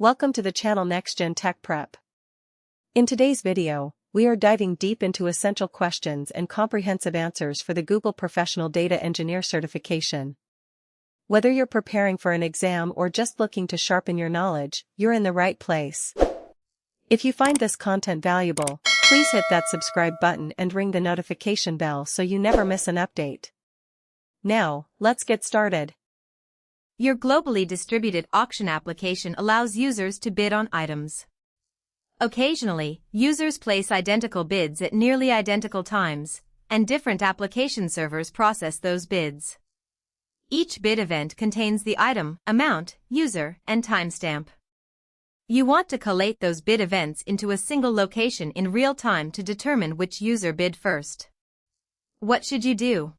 Welcome to the channel NextGen Tech Prep. In today's video, we are diving deep into essential questions and comprehensive answers for the Google Professional Data Engineer certification. Whether you're preparing for an exam or just looking to sharpen your knowledge, you're in the right place. If you find this content valuable, please hit that subscribe button and ring the notification bell so you never miss an update. Now, let's get started. Your globally distributed auction application allows users to bid on items. Occasionally, users place identical bids at nearly identical times, and different application servers process those bids. Each bid event contains the item, amount, user, and timestamp. You want to collate those bid events into a single location in real time to determine which user bid first. What should you do?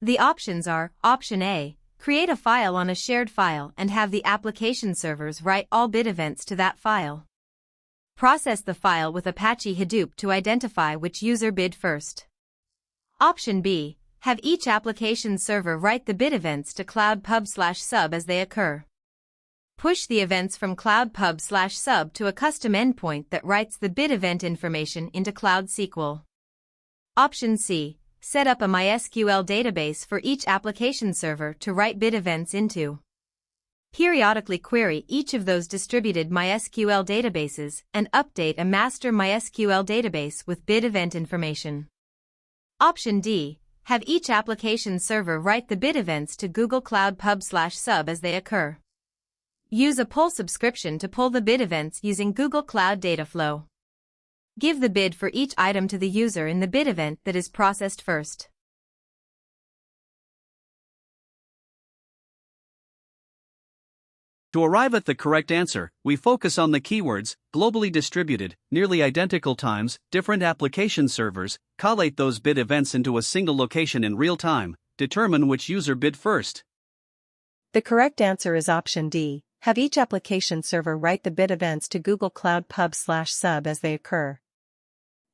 The options are: Option A, create a file on a shared file and have the application servers write all bid events to that file. Process the file with Apache Hadoop to identify which user bid first. Option B, have each application server write the bid events to Cloud Pub/Sub as they occur. Push the events from Cloud Pub/Sub to a custom endpoint that writes the bid event information into Cloud SQL. Option C, set up a MySQL database for each application server to write bid events into. Periodically query each of those distributed MySQL databases and update a master MySQL database with bid event information. Option D, have each application server write the bid events to Google Cloud Pub/Sub as they occur. Use a pull subscription to pull the bid events using Google Cloud Dataflow. Give the bid for each item to the user in the bid event that is processed first. To arrive at the correct answer, we focus on the keywords, globally distributed, nearly identical times, different application servers, collate those bid events into a single location in real time, determine which user bid first. The correct answer is option D, have each application server write the bid events to Google Cloud Pub/Sub as they occur.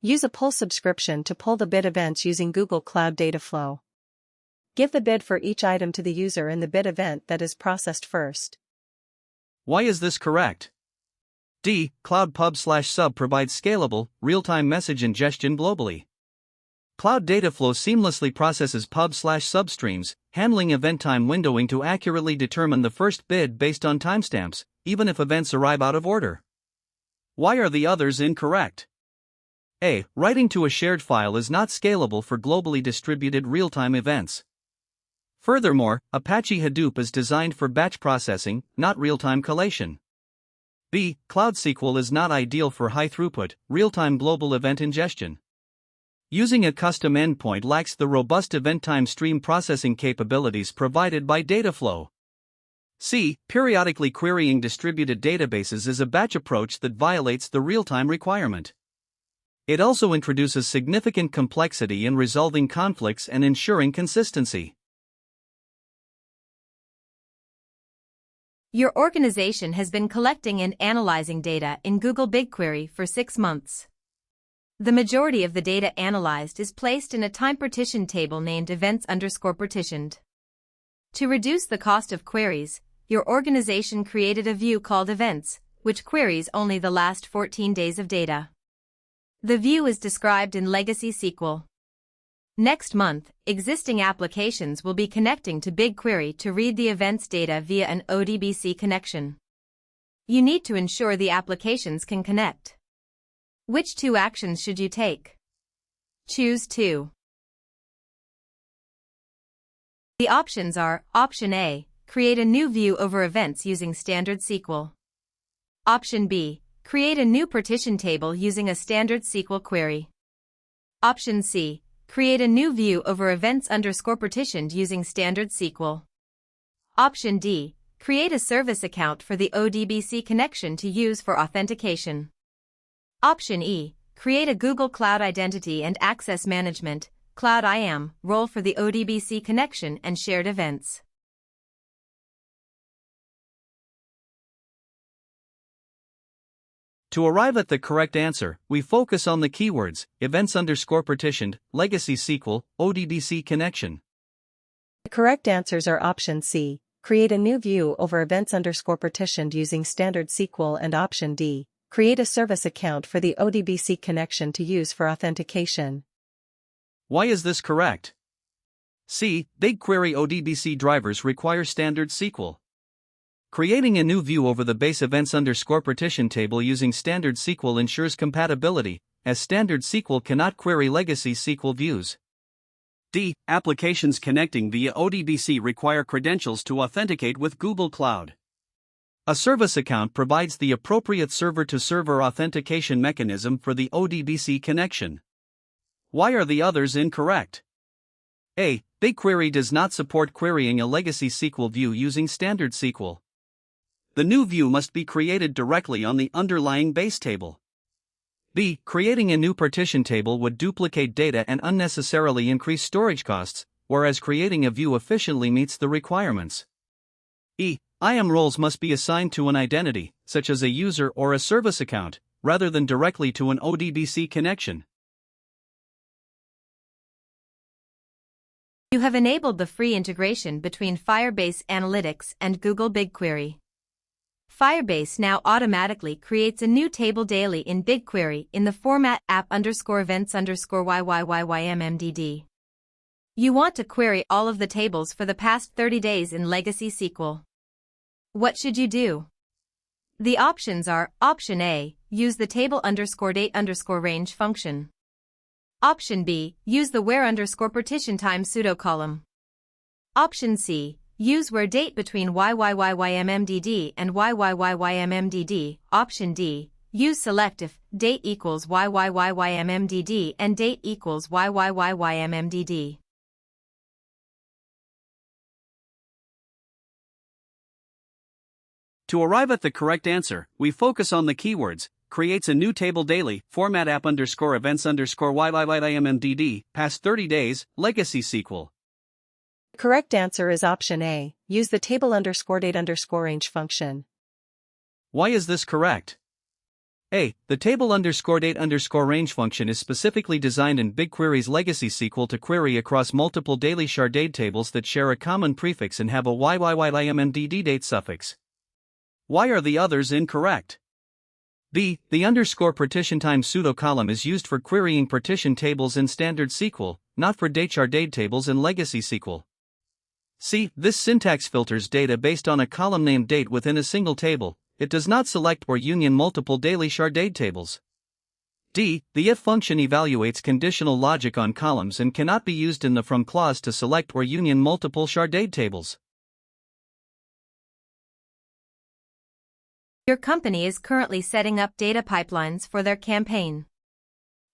Use a pull subscription to pull the bid events using Google Cloud Dataflow. Give the bid for each item to the user in the bid event that is processed first. Why is this correct? D. Cloud Pub/Sub provides scalable, real-time message ingestion globally. Cloud Dataflow seamlessly processes Pub/Sub streams, handling event time windowing to accurately determine the first bid based on timestamps, even if events arrive out of order. Why are the others incorrect? A. Writing to a shared file is not scalable for globally distributed real-time events. Furthermore, Apache Hadoop is designed for batch processing, not real-time collation. B. Cloud SQL is not ideal for high-throughput, real-time global event ingestion. Using a custom endpoint lacks the robust event time stream processing capabilities provided by Dataflow. C. Periodically querying distributed databases is a batch approach that violates the real-time requirement. It also introduces significant complexity in resolving conflicts and ensuring consistency. Your organization has been collecting and analyzing data in Google BigQuery for 6 months. The majority of the data analyzed is placed in a time partition table named events_partitioned. To reduce the cost of queries, your organization created a view called Events, which queries only the last 14 days of data. The view is described in Legacy SQL. Next month, existing applications will be connecting to BigQuery to read the events data via an ODBC connection. You need to ensure the applications can connect. Which 2 actions should you take? Choose 2. The options are: Option A, create a new view over events using standard SQL. Option B, create a new partition table using a standard SQL query. Option C, create a new view over events_partitioned using standard SQL. Option D, create a service account for the ODBC connection to use for authentication. Option E, create a Google Cloud Identity and Access Management Cloud IAM role for the ODBC connection and shared events. To arrive at the correct answer, we focus on the keywords, events_partitioned, legacy SQL, ODBC connection. The correct answers are option C, Create a new view over events _partitioned using standard SQL, and option D. Create a service account for the ODBC connection to use for authentication. Why is this correct? C. BigQuery ODBC drivers require standard SQL. Creating a new view over the base events _partition table using standard SQL ensures compatibility, as standard SQL cannot query legacy SQL views. D. Applications connecting via ODBC require credentials to authenticate with Google Cloud. A service account provides the appropriate server-to-server authentication mechanism for the ODBC connection. Why are the others incorrect? A. BigQuery does not support querying a legacy SQL view using standard SQL. The new view must be created directly on the underlying base table. B. Creating a new partition table would duplicate data and unnecessarily increase storage costs, whereas creating a view efficiently meets the requirements. E. IAM roles must be assigned to an identity, such as a user or a service account, rather than directly to an ODBC connection. You have enabled the free integration between Firebase Analytics and Google BigQuery. Firebase now automatically creates a new table daily in BigQuery in the format app_events_yyyymmdd. You want to query all of the tables for the past 30 days in legacy SQL. What should you do? The options are: option A, use the table_date_range function. Option B, use the where_partition time pseudo column. Option C, use where date between yyyymmdd and yyyymmdd. Option D, use select if date equals yyyymmdd and date equals yyyymmdd. To arrive at the correct answer, we focus on the keywords: creates a new table daily, format app_events_yyyymmdd, past 30 days, legacy SQL. The correct answer is option A, use the table_date_range function. Why is this correct? A. The table_date_range function is specifically designed in BigQuery's legacy SQL to query across multiple daily sharded tables that share a common prefix and have a yyyymmdd date suffix. Why are the others incorrect? B. The _partition time pseudo column is used for querying partition tables in standard SQL, not for date sharded tables in legacy SQL. C. This syntax filters data based on a column named date within a single table. It does not select or union multiple daily sharded tables. D. The if function evaluates conditional logic on columns and cannot be used in the from clause to select or union multiple sharded tables. Your company is currently setting up data pipelines for their campaign.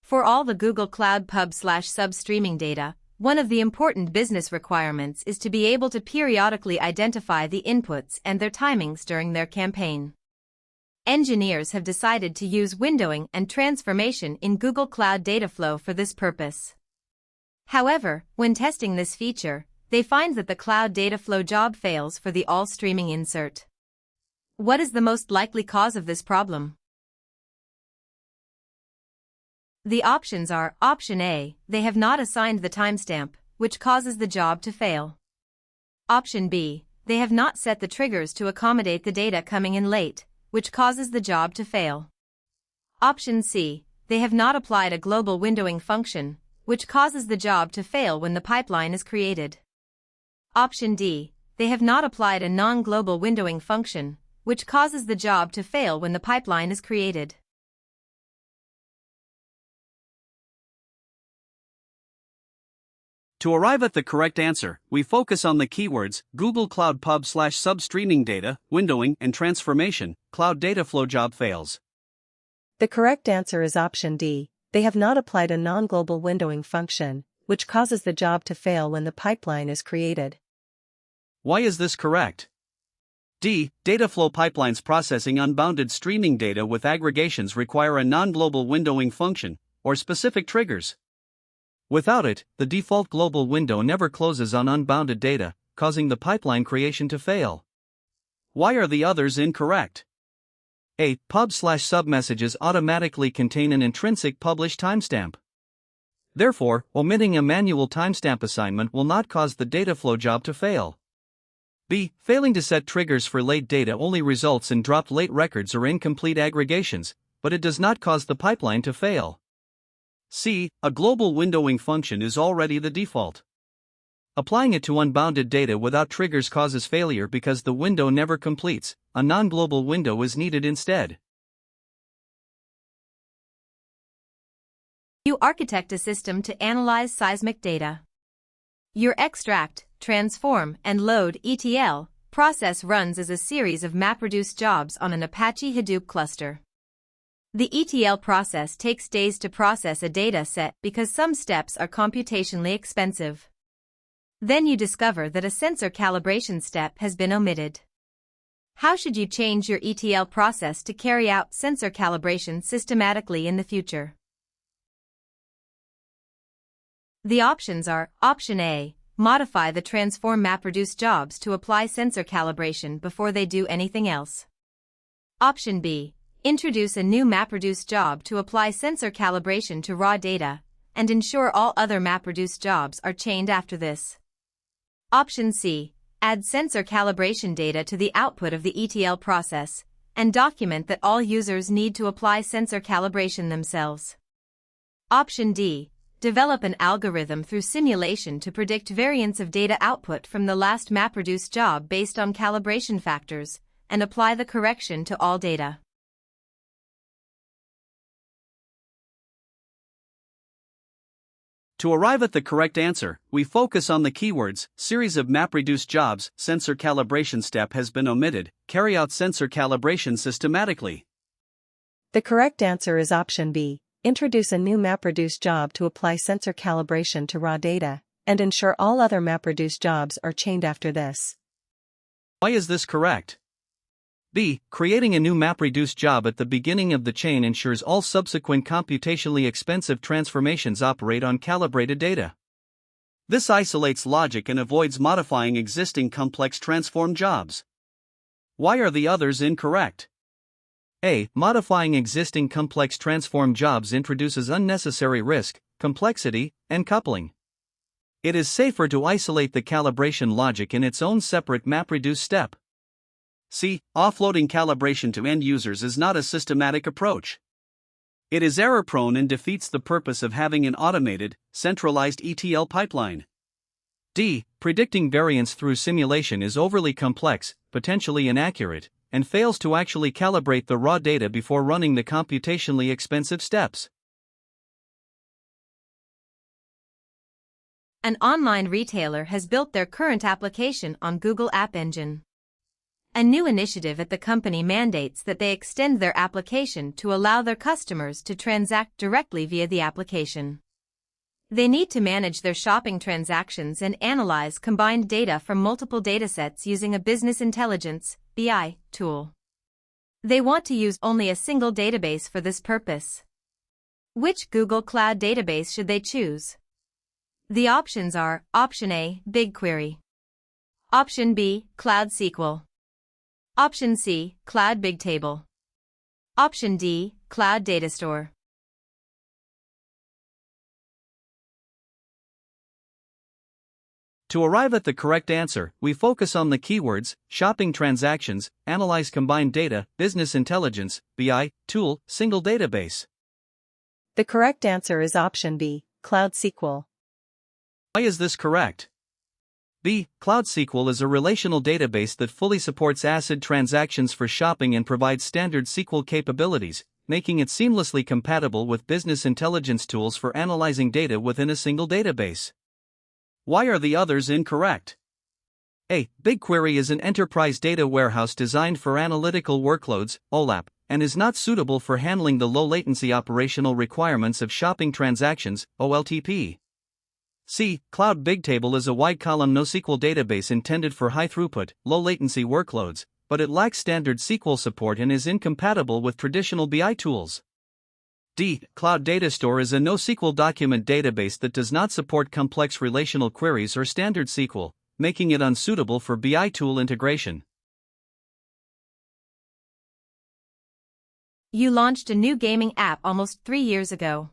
For all the Google Cloud Pub/Sub streaming data, one of the important business requirements is to be able to periodically identify the inputs and their timings during their campaign. Engineers have decided to use windowing and transformation in Google Cloud Dataflow for this purpose. However, when testing this feature, they find that the Cloud Dataflow job fails for the all streaming insert. What is the most likely cause of this problem? The options are: option A, they have not assigned the timestamp, which causes the job to fail. Option B, they have not set the triggers to accommodate the data coming in late, which causes the job to fail. Option C, they have not applied a global windowing function, which causes the job to fail when the pipeline is created. Option D, they have not applied a non-global windowing function, which causes the job to fail when the pipeline is created. To arrive at the correct answer, we focus on the keywords: Google Cloud Pub/Sub streaming data, windowing and transformation, Cloud Dataflow job fails. The correct answer is option D, they have not applied a non-global windowing function, which causes the job to fail when the pipeline is created. Why is this correct? D. Dataflow pipelines processing unbounded streaming data with aggregations require a non-global windowing function, or specific triggers. Without it, the default global window never closes on unbounded data, causing the pipeline creation to fail. Why are the others incorrect? A. Pub/Sub messages automatically contain an intrinsic publish timestamp. Therefore, omitting a manual timestamp assignment will not cause the Dataflow job to fail. B. Failing to set triggers for late data only results in dropped late records or incomplete aggregations, but it does not cause the pipeline to fail. C. A global windowing function is already the default. Applying it to unbounded data without triggers causes failure because the window never completes. A non-global window is needed instead. You architect a system to analyze seismic data. Your extract, transform, and load (ETL) process runs as a series of MapReduce jobs on an Apache Hadoop cluster. The ETL process takes days to process a data set because some steps are computationally expensive. Then you discover that a sensor calibration step has been omitted. How should you change your ETL process to carry out sensor calibration systematically in the future? The options are: Option A, modify the transform MapReduce jobs to apply sensor calibration before they do anything else. Option B, introduce a new MapReduce job to apply sensor calibration to raw data, and ensure all other MapReduce jobs are chained after this. Option C, add sensor calibration data to the output of the ETL process, and document that all users need to apply sensor calibration themselves. Option D, develop an algorithm through simulation to predict variance of data output from the last MapReduce job based on calibration factors, and apply the correction to all data. To arrive at the correct answer, we focus on the keywords: series of MapReduce jobs, sensor calibration step has been omitted, carry out sensor calibration systematically. The correct answer is option B, introduce a new MapReduce job to apply sensor calibration to raw data, and ensure all other MapReduce jobs are chained after this. Why is this correct? B. Creating a new MapReduce job at the beginning of the chain ensures all subsequent computationally expensive transformations operate on calibrated data. This isolates logic and avoids modifying existing complex transform jobs. Why are the others incorrect? A. Modifying existing complex transform jobs introduces unnecessary risk, complexity, and coupling. It is safer to isolate the calibration logic in its own separate MapReduce step. C. Offloading calibration to end users is not a systematic approach. It is error-prone and defeats the purpose of having an automated, centralized ETL pipeline. D. Predicting variance through simulation is overly complex, potentially inaccurate, and fails to actually calibrate the raw data before running the computationally expensive steps. An online retailer has built their current application on Google App Engine. A new initiative at the company mandates that they extend their application to allow their customers to transact directly via the application. They need to manage their shopping transactions and analyze combined data from multiple datasets using a business intelligence (BI) tool. They want to use only a single database for this purpose. Which Google Cloud database should they choose? The options are: Option A, BigQuery. Option B, Cloud SQL. Option C, Cloud Bigtable. Option D, Cloud Data Store. To arrive at the correct answer, we focus on the keywords: shopping transactions, analyze combined data, business intelligence, BI, tool, single database. The correct answer is option B, Cloud SQL. Why is this correct? B. Cloud SQL is a relational database that fully supports ACID transactions for shopping and provides standard SQL capabilities, making it seamlessly compatible with business intelligence tools for analyzing data within a single database. Why are the others incorrect? A. BigQuery is an enterprise data warehouse designed for analytical workloads, OLAP, and is not suitable for handling the low-latency operational requirements of shopping transactions, OLTP. C. Cloud Bigtable is a wide-column NoSQL database intended for high-throughput, low-latency workloads, but it lacks standard SQL support and is incompatible with traditional BI tools. D. Cloud Data Store is a NoSQL document database that does not support complex relational queries or standard SQL, making it unsuitable for BI tool integration. You launched a new gaming app almost 3 years ago.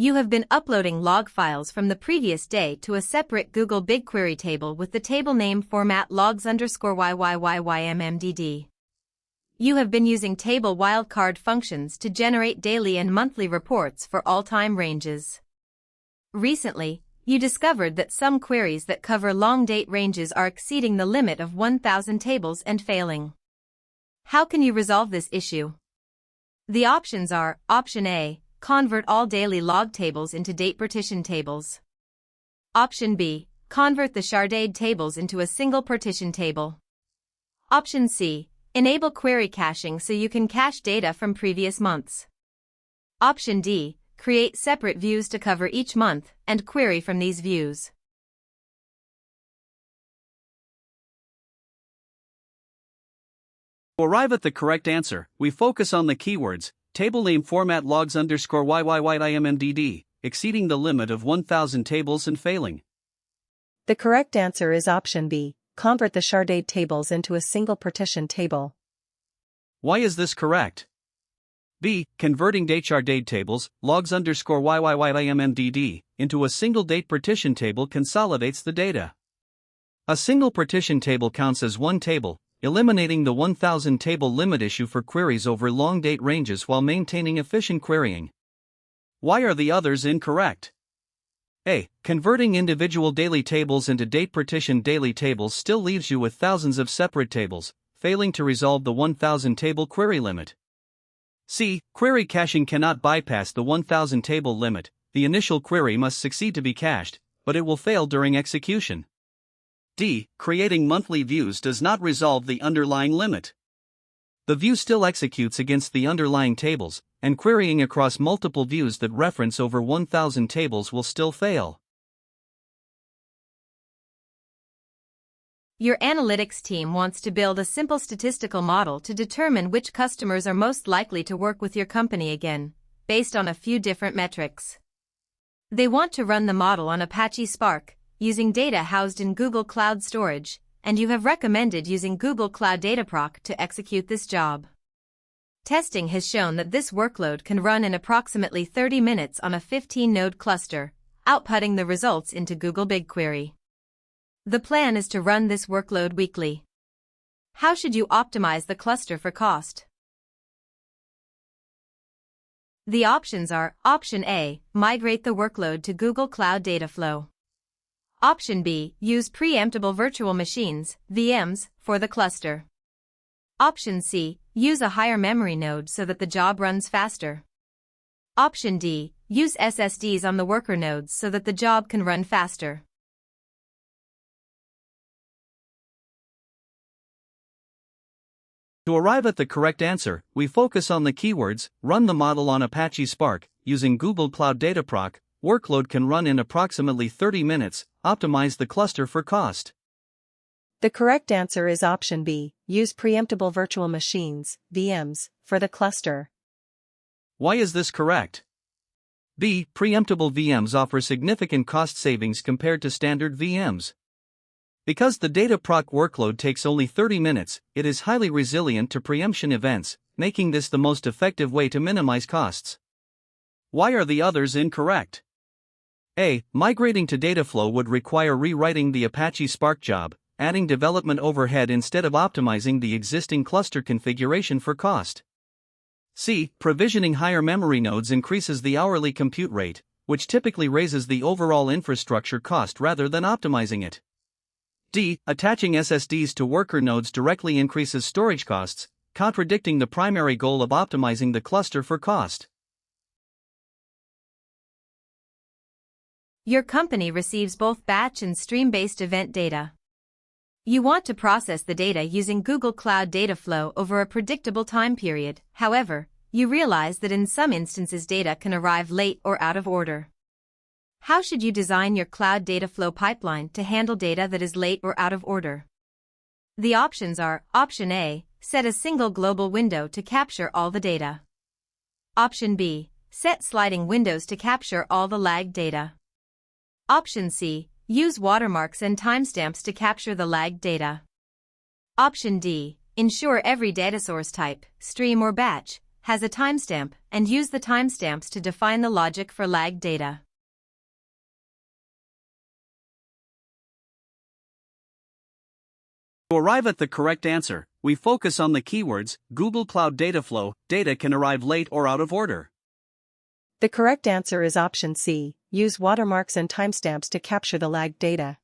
You have been uploading log files from the previous day to a separate Google BigQuery table with the table name format logs_YYYYMMDD. You have been using table wildcard functions to generate daily and monthly reports for all time ranges. Recently, you discovered that some queries that cover long date ranges are exceeding the limit of 1,000 tables and failing. How can you resolve this issue? The options are: Option A, convert all daily log tables into date partition tables. Option B, convert the sharded tables into a single partition table. Option C, enable query caching so you can cache data from previous months. Option D, create separate views to cover each month and query from these views. To arrive at the correct answer, we focus on the keywords, table name format logs_YYYIMMDD, exceeding the limit of 1,000 tables and failing. The correct answer is option B, convert the sharded tables into a single partition table. Why is this correct? B. Converting date sharded tables, logs_YYYIMMDD, into a single date partition table consolidates the data. A single partition table counts as one table, eliminating the 1,000 table limit issue for queries over long date ranges while maintaining efficient querying. Why are the others incorrect? A. Converting individual daily tables into date partition daily tables still leaves you with thousands of separate tables, failing to resolve the 1,000 table query limit. C. Query caching cannot bypass the 1,000 table limit. The initial query must succeed to be cached, but it will fail during execution. D. Creating monthly views does not resolve the underlying limit. The view still executes against the underlying tables, and querying across multiple views that reference over 1,000 tables will still fail. Your analytics team wants to build a simple statistical model to determine which customers are most likely to work with your company again, based on a few different metrics. They want to run the model on Apache Spark, using data housed in Google Cloud Storage, and you have recommended using Google Cloud Dataproc to execute this job. Testing has shown that this workload can run in approximately 30 minutes on a 15-node cluster, outputting the results into Google BigQuery. The plan is to run this workload weekly. How should you optimize the cluster for cost? The options are: Option A, migrate the workload to Google Cloud Dataflow. Option B, use preemptible virtual machines, VMs, for the cluster. Option C, use a higher memory node so that the job runs faster. Option D, use SSDs on the worker nodes so that the job can run faster. To arrive at the correct answer, we focus on the keywords, run the model on Apache Spark, using Google Cloud Dataproc, workload can run in approximately 30 minutes, optimize the cluster for cost. The correct answer is option B, use preemptible virtual machines, VMs, for the cluster. Why is this correct? B. Preemptible VMs offer significant cost savings compared to standard VMs. Because the Dataproc workload takes only 30 minutes, it is highly resilient to preemption events, making this the most effective way to minimize costs. Why are the others incorrect? A. Migrating to Dataflow would require rewriting the Apache Spark job, adding development overhead instead of optimizing the existing cluster configuration for cost. C. Provisioning higher memory nodes increases the hourly compute rate, which typically raises the overall infrastructure cost rather than optimizing it. D. Attaching SSDs to worker nodes directly increases storage costs, contradicting the primary goal of optimizing the cluster for cost. Your company receives both batch and stream-based event data. You want to process the data using Google Cloud Dataflow over a predictable time period. However, you realize that in some instances data can arrive late or out of order. How should you design your Cloud Dataflow pipeline to handle data that is late or out of order? The options are: Option A, set a single global window to capture all the data. Option B, set sliding windows to capture all the lagged data. Option C, use watermarks and timestamps to capture the lagged data. Option D, ensure every data source type, stream or batch, has a timestamp, and use the timestamps to define the logic for lagged data. To arrive at the correct answer, we focus on the keywords Google Cloud Dataflow. Data can arrive late or out of order. The correct answer is option C. Use watermarks and timestamps to capture the lagged data.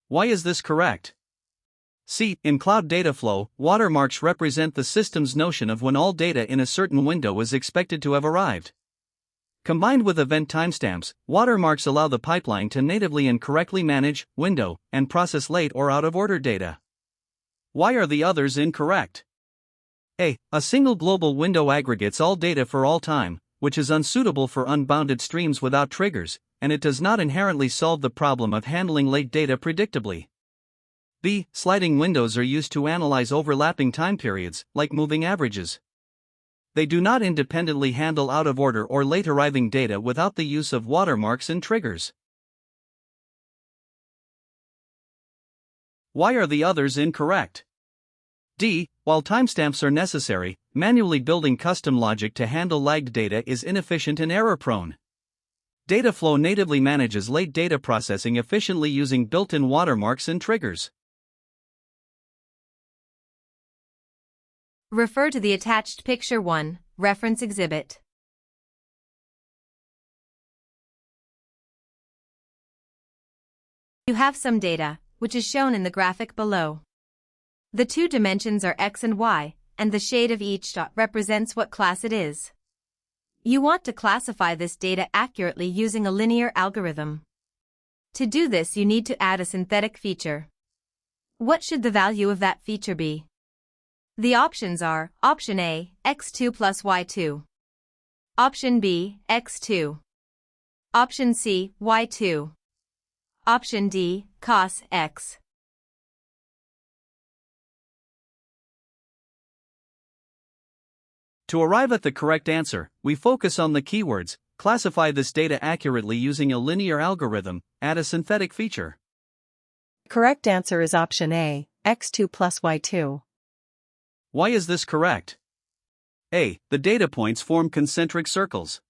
Why is this correct? C. In Cloud Dataflow, watermarks represent the system's notion of when all data in a certain window is expected to have arrived. Combined with event timestamps, watermarks allow the pipeline to natively and correctly manage, window, and process late or out of order data. Why are the others incorrect? A. A single global window aggregates all data for all time, which is unsuitable for unbounded streams without triggers, and it does not inherently solve the problem of handling late data predictably. B. Sliding windows are used to analyze overlapping time periods, like moving averages. They do not independently handle out-of-order or late-arriving data without the use of watermarks and triggers. Why are the others incorrect? D. While timestamps are necessary, manually building custom logic to handle lagged data is inefficient and error-prone. Dataflow natively manages late data processing efficiently using built-in watermarks and triggers. Refer to the attached Picture 1, reference exhibit. You have some data, which is shown in the graphic below. The two dimensions are x and y, and the shade of each dot represents what class it is. You want to classify this data accurately using a linear algorithm. To do this, you need to add a synthetic feature. What should the value of that feature be? The options are Option A, x2 plus y2. Option B, x2. Option C, y2. Option D, cos x. To arrive at the correct answer, we focus on the keywords, classify this data accurately using a linear algorithm, add a synthetic feature. Correct answer is option A, x2 plus y2. Why is this correct? A. The data points form concentric circles.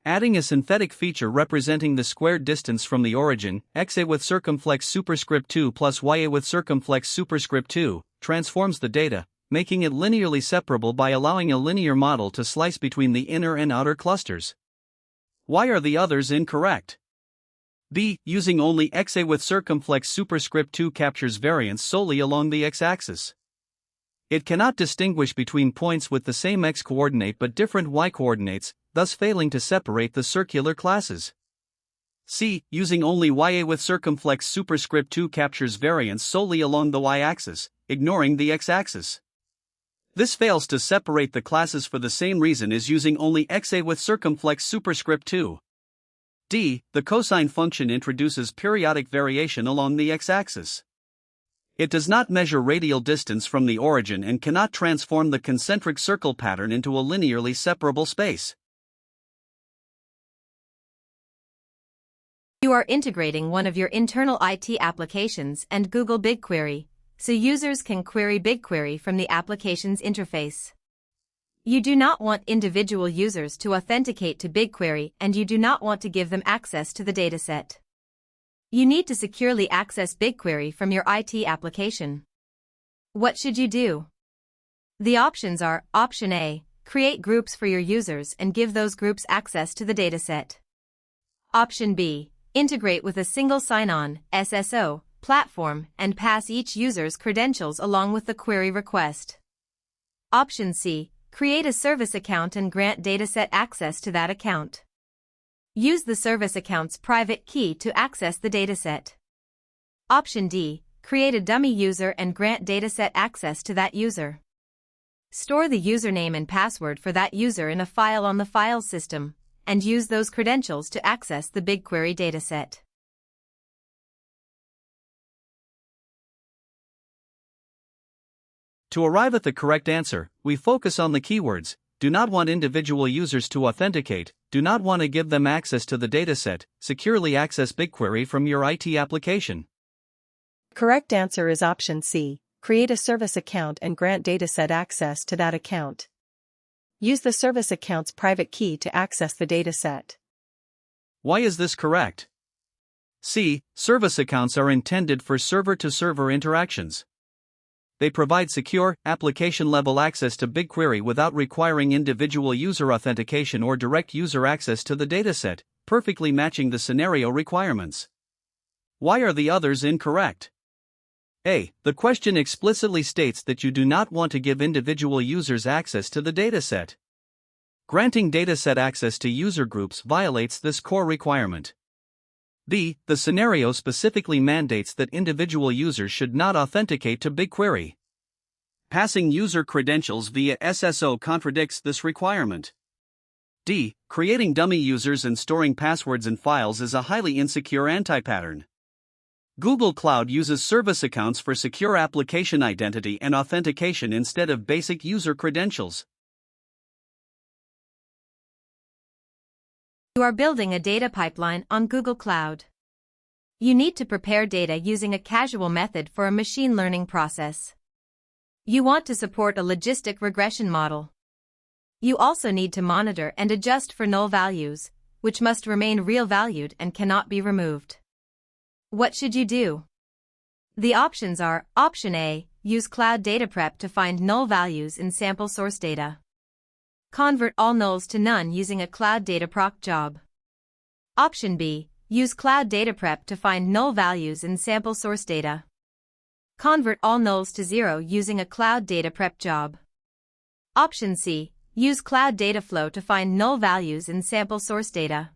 Adding a synthetic feature representing the squared distance from the origin, xa with circumflex superscript 2 plus ya with circumflex superscript 2, transforms the data, making it linearly separable by allowing a linear model to slice between the inner and outer clusters. Why are the others incorrect? B. Using only xa with circumflex superscript 2 captures variance solely along the x-axis. It cannot distinguish between points with the same x-coordinate but different y-coordinates, thus failing to separate the circular classes. C. Using only ya with circumflex superscript 2 captures variance solely along the y-axis, ignoring the x-axis. This fails to separate the classes for the same reason as using only xa with circumflex superscript 2. D. The cosine function introduces periodic variation along the x-axis. It does not measure radial distance from the origin and cannot transform the concentric circle pattern into a linearly separable space. You are integrating one of your internal IT applications and Google BigQuery, so users can query BigQuery from the application's interface. You do not want individual users to authenticate to BigQuery, and you do not want to give them access to the dataset. You need to securely access BigQuery from your IT application. What should you do? The options are Option A, create groups for your users and give those groups access to the dataset. Option B, integrate with a single sign-on (SSO) platform and pass each user's credentials along with the query request. Option C, create a service account and grant dataset access to that account. Use the service account's private key to access the dataset. Option D, create a dummy user and grant dataset access to that user. Store the username and password for that user in a file on the file system, and use those credentials to access the BigQuery dataset. To arrive at the correct answer, we focus on the keywords, do not want individual users to authenticate, do not want to give them access to the dataset, securely access BigQuery from your IT application. Correct answer is option C, create a service account and grant dataset access to that account. Use the service account's private key to access the dataset. Why is this correct? C. Service accounts are intended for server-to-server interactions. They provide secure, application-level access to BigQuery without requiring individual user authentication or direct user access to the dataset, perfectly matching the scenario requirements. Why are the others incorrect? A. The question explicitly states that you do not want to give individual users access to the dataset. Granting dataset access to user groups violates this core requirement. B. The scenario specifically mandates that individual users should not authenticate to BigQuery. Passing user credentials via SSO contradicts this requirement. D. Creating dummy users and storing passwords in files is a highly insecure anti-pattern. Google Cloud uses service accounts for secure application identity and authentication instead of basic user credentials. You are building a data pipeline on Google Cloud. You need to prepare data using a casual method for a machine learning process. You want to support a logistic regression model. You also need to monitor and adjust for null values, which must remain real-valued and cannot be removed. What should you do? The options are: Option A, use Cloud Data Prep to find null values in sample source data. Convert all nulls to none using a Cloud Data Proc job. Option B, use Cloud Data Prep to find null values in sample source data. Convert all nulls to 0 using a Cloud Data Prep job. Option C, use Cloud Dataflow to find null values in sample source data.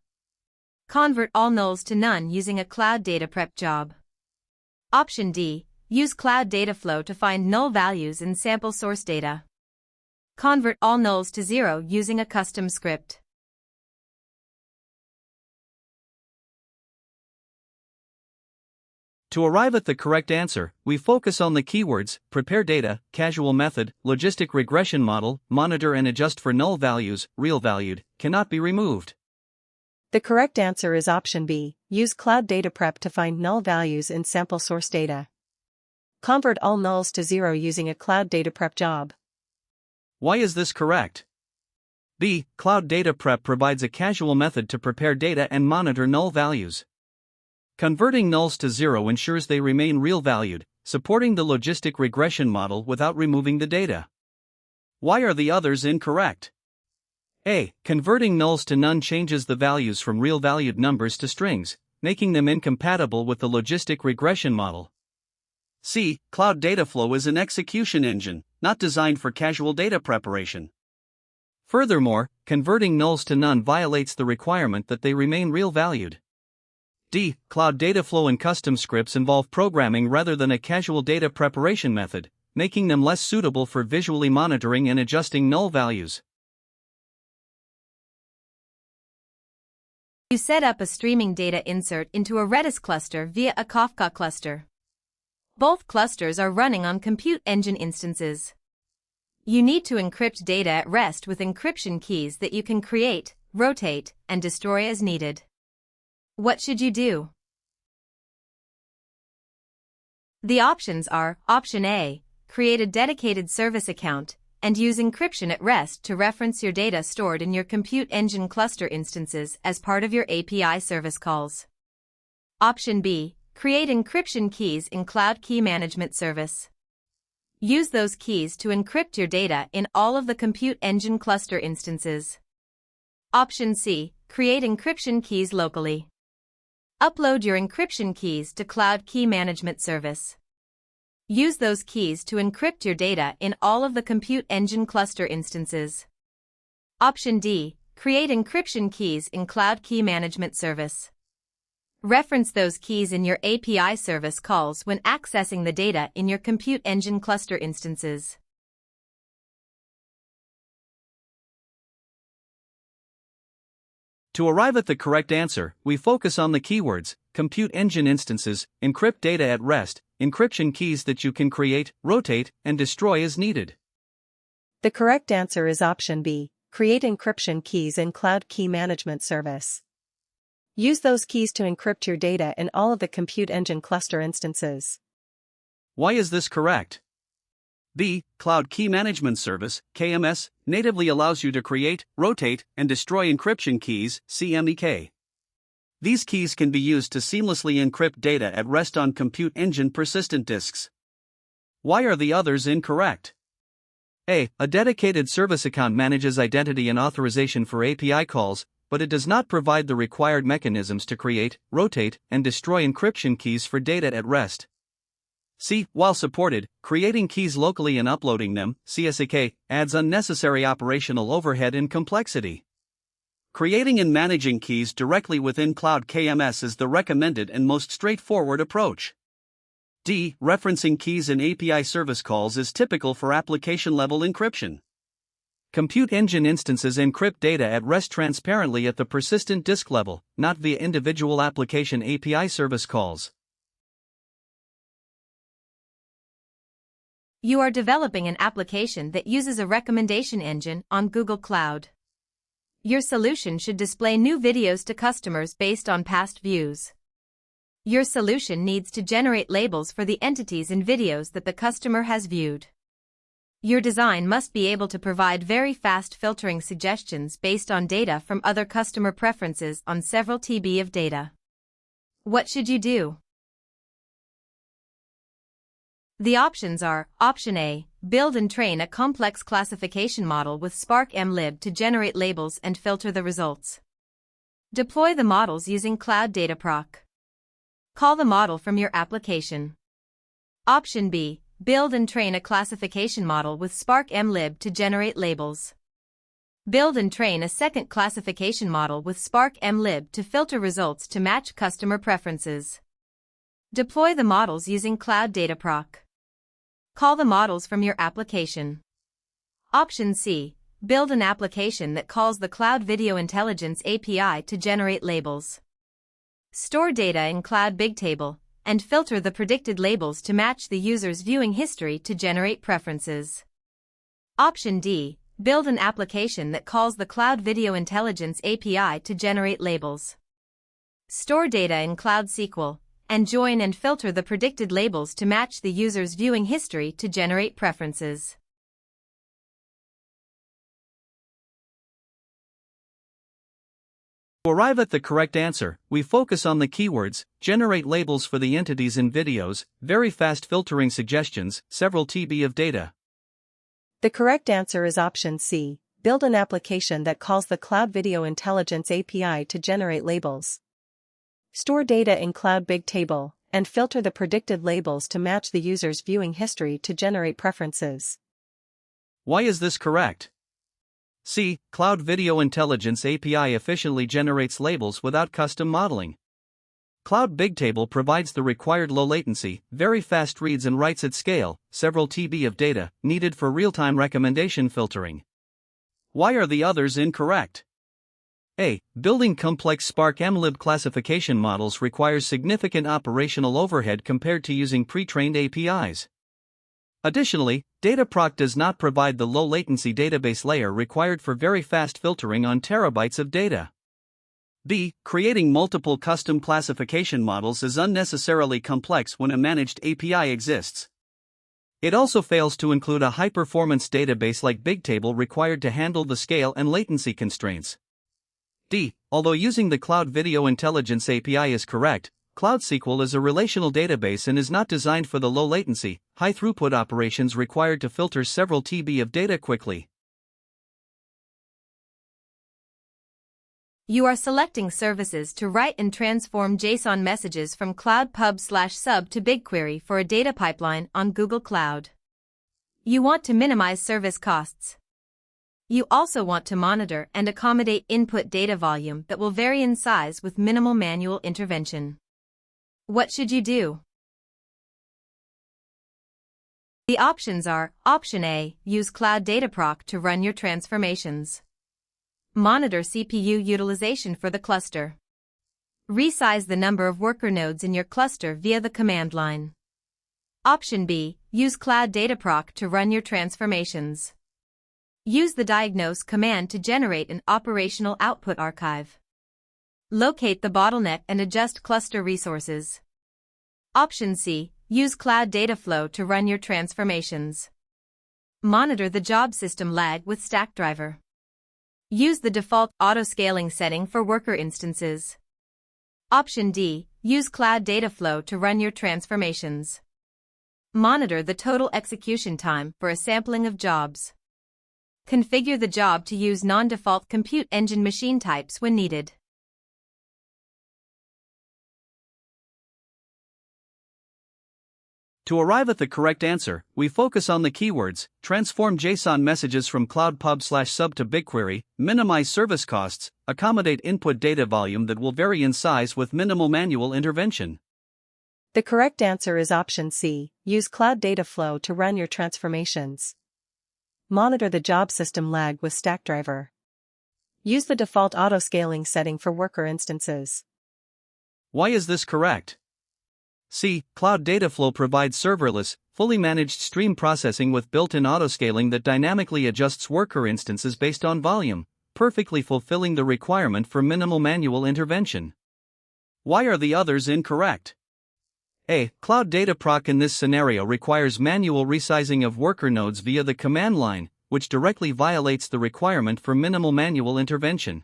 Convert all nulls to none using a Cloud Data Prep job. Option D, use Cloud Dataflow to find null values in sample source data. Convert all nulls to 0 using a custom script. To arrive at the correct answer, we focus on the keywords: prepare data, casual method, logistic regression model, monitor and adjust for null values, real-valued, cannot be removed. The correct answer is option B, use Cloud Data Prep to find null values in sample source data. Convert all nulls to 0 using a Cloud Data Prep job. Why is this correct? B. Cloud Data Prep provides a casual method to prepare data and monitor null values. Converting nulls to 0 ensures they remain real-valued, supporting the logistic regression model without removing the data. Why are the others incorrect? A. Converting nulls to none changes the values from real-valued numbers to strings, making them incompatible with the logistic regression model. C. Cloud Dataflow is an execution engine, not designed for casual data preparation. Furthermore, converting nulls to none violates the requirement that they remain real-valued. D. Cloud Dataflow and custom scripts involve programming rather than a casual data preparation method, making them less suitable for visually monitoring and adjusting null values. You set up a streaming data insert into a Redis cluster via a Kafka cluster. Both clusters are running on compute engine instances. You need to encrypt data at rest with encryption keys that you can create, rotate, and destroy as needed. What should you do? The options are: Option A, create a dedicated service account and use encryption at rest to reference your data stored in your compute engine cluster instances as part of your API service calls. Option B, create encryption keys in Cloud Key Management Service. Use those keys to encrypt your data in all of the compute engine cluster instances. Option C, create encryption keys locally. Upload your encryption keys to Cloud Key Management Service. Use those keys to encrypt your data in all of the compute engine cluster instances. Option D, create encryption keys in Cloud Key Management Service. Reference those keys in your API service calls when accessing the data in your compute engine cluster instances. To arrive at the correct answer, we focus on the keywords: compute engine instances, encrypt data at rest, encryption keys that you can create, rotate, and destroy as needed. The correct answer is option B, create encryption keys in Cloud Key Management Service. Use those keys to encrypt your data in all of the compute engine cluster instances. Why is this correct? B. Cloud Key Management Service, KMS, natively allows you to create, rotate, and destroy encryption keys, CMEK. These keys can be used to seamlessly encrypt data at rest on compute engine persistent disks. Why are the others incorrect? A dedicated service account manages identity and authorization for API calls, but it does not provide the required mechanisms to create, rotate, and destroy encryption keys for data at rest. C. While supported, creating keys locally and uploading them, CSAK, adds unnecessary operational overhead and complexity. Creating and managing keys directly within Cloud KMS is the recommended and most straightforward approach. D. Referencing keys in API service calls is typical for application-level encryption. Compute engine instances encrypt data at rest transparently at the persistent disk level, not via individual application API service calls. You are developing an application that uses a recommendation engine on Google Cloud. Your solution should display new videos to customers based on past views. Your solution needs to generate labels for the entities and videos that the customer has viewed. Your design must be able to provide very fast filtering suggestions based on data from other customer preferences on several TB of data. What should you do? The options are: Option A, build and train a complex classification model with Spark mlib to generate labels and filter the results. Deploy the models using Cloud Dataproc. Call the model from your application. Option B, build and train a classification model with Spark mlib to generate labels. Build and train a second classification model with Spark mlib to filter results to match customer preferences. Deploy the models using Cloud Dataproc. Call the models from your application. Option C, build an application that calls the Cloud Video Intelligence API to generate labels. Store data in Cloud Bigtable, and filter the predicted labels to match the user's viewing history to generate preferences. Option D, build an application that calls the Cloud Video Intelligence API to generate labels. Store data in Cloud SQL, and join and filter the predicted labels to match the user's viewing history to generate preferences. To arrive at the correct answer, we focus on the keywords, generate labels for the entities in videos, very fast filtering suggestions, several TB of data. The correct answer is option C, build an application that calls the Cloud Video Intelligence API to generate labels. Store data in Cloud Bigtable, and filter the predicted labels to match the user's viewing history to generate preferences. Why is this correct? C. Cloud Video Intelligence API efficiently generates labels without custom modeling. Cloud Bigtable provides the required low latency, very fast reads and writes at scale, several TB of data, needed for real-time recommendation filtering. Why are the others incorrect? A. Building complex Spark mlib classification models requires significant operational overhead compared to using pre-trained APIs. Additionally, Dataproc does not provide the low-latency database layer required for very fast filtering on terabytes of data. B. Creating multiple custom classification models is unnecessarily complex when a managed API exists. It also fails to include a high-performance database like Bigtable required to handle the scale and latency constraints. D. Although using the Cloud Video Intelligence API is correct, Cloud SQL is a relational database and is not designed for the low latency, high throughput operations required to filter several TB of data quickly. You are selecting services to write and transform JSON messages from Cloud Pub/Sub to BigQuery for a data pipeline on Google Cloud. You want to minimize service costs. You also want to monitor and accommodate input data volume that will vary in size with minimal manual intervention. What should you do? The options are: Option A, use Cloud Dataproc to run your transformations. Monitor CPU utilization for the cluster. Resize the number of worker nodes in your cluster via the command line. Option B, use Cloud Dataproc to run your transformations. Use the diagnose command to generate an operational output archive. Locate the bottleneck and adjust cluster resources. Option C, use Cloud Dataflow to run your transformations. Monitor the job system lag with Stackdriver. Use the default auto-scaling setting for worker instances. Option D. Use Cloud Dataflow to run your transformations. Monitor the total execution time for a sampling of jobs. Configure the job to use non-default compute engine machine types when needed. To arrive at the correct answer, we focus on the keywords, transform JSON messages from Cloud Pub/Sub to BigQuery, minimize service costs, accommodate input data volume that will vary in size with minimal manual intervention. The correct answer is option C. Use Cloud Dataflow to run your transformations. Monitor the job system lag with Stackdriver. Use the default auto-scaling setting for worker instances. Why is this correct? C. Cloud Dataflow provides serverless, fully managed stream processing with built-in autoscaling that dynamically adjusts worker instances based on volume, perfectly fulfilling the requirement for minimal manual intervention. Why are the others incorrect? A. Cloud Dataproc in this scenario requires manual resizing of worker nodes via the command line, which directly violates the requirement for minimal manual intervention.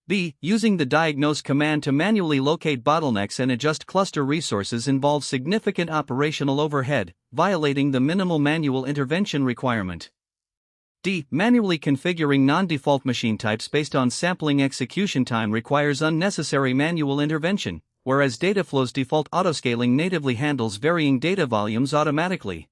B. Using the diagnose command to manually locate bottlenecks and adjust cluster resources involves significant operational overhead, violating the minimal manual intervention requirement. D. Manually configuring non-default machine types based on sampling execution time requires unnecessary manual intervention, whereas Dataflow's default autoscaling natively handles varying data volumes automatically.